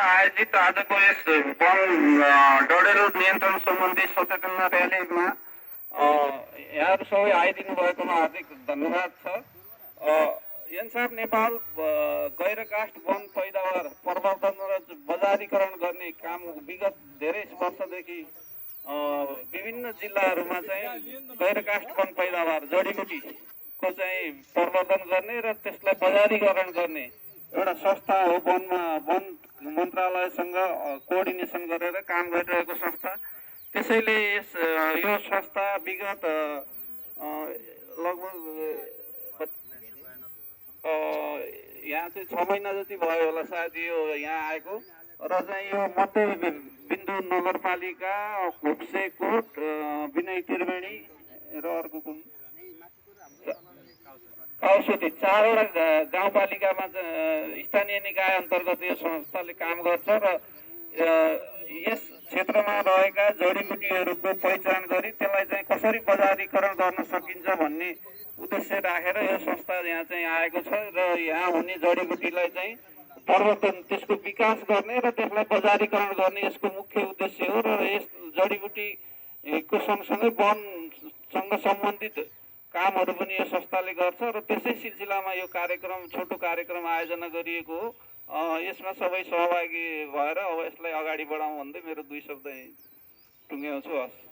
आयोजित आजको यस वन डढेलो नियन्त्रण सम्बन्धी सचेतना र्यालीमा यहाँहरू सबै आइदिनु भएकोमा हार्दिक धन्यवाद छ। एन्सार नेपाल गैरकाष्ठ वन पैदावार प्रवर्धन र बजारीकरण गर्ने काम विगत धेरै वर्षदेखि विभिन्न जिल्लाहरूमा चाहिँ गैरकाष्ठ वन पैदावार जडीबुटीको चाहिँ प्रवर्धन गर्ने र त्यसलाई बजारीकरण गर्ने एउटा संस्था हो। वन मन्त्रालयसँग कोअर्डिनेसन गरेर काम गरिरहेको संस्था। त्यसैले यो संस्था विगत लगभग यहाँ चाहिँ 6 महिना जति भयो होला सायद यो यहाँ आएको र चाहिँ यो मध्य बिन्दु नगरपालिका, घोप्सेकोट, विनय त्रिवेणी र अर्को कुन औषधि 4वटा गाउँपालिकामा स्थानीय निकाय अन्तर्गत यो संस्थाले काम गर्छ र यस क्षेत्रमा रहेका जडीबुटीहरूको पहिचान गरी त्यसलाई चाहिँ कसरी बजारीकरण गर्न सकिन्छ भन्ने उद्देश्य राखेर यो संस्था यहाँ चाहिँ आएको छ र यहाँ हुने जडीबुटीलाई चाहिँ प्रवर्धन, त्यसको विकास गर्ने र त्यसलाई बजारीकरण गर्ने यसको मुख्य उद्देश्य हो। र यस जडीबुटीको सँगसँगै वनसँग सम्बन्धित कामहरू पनि यो संस्थाले गर्छ र त्यसै सिलसिलामा यो कार्यक्रम, छोटो कार्यक्रम आयोजना गरिएको हो। यसमा सबै सहभागी भएर अब यसलाई अगाडि बढाउँ भन्दै मेरो 2 शब्द टुङ्ग्याउँछु। हस्।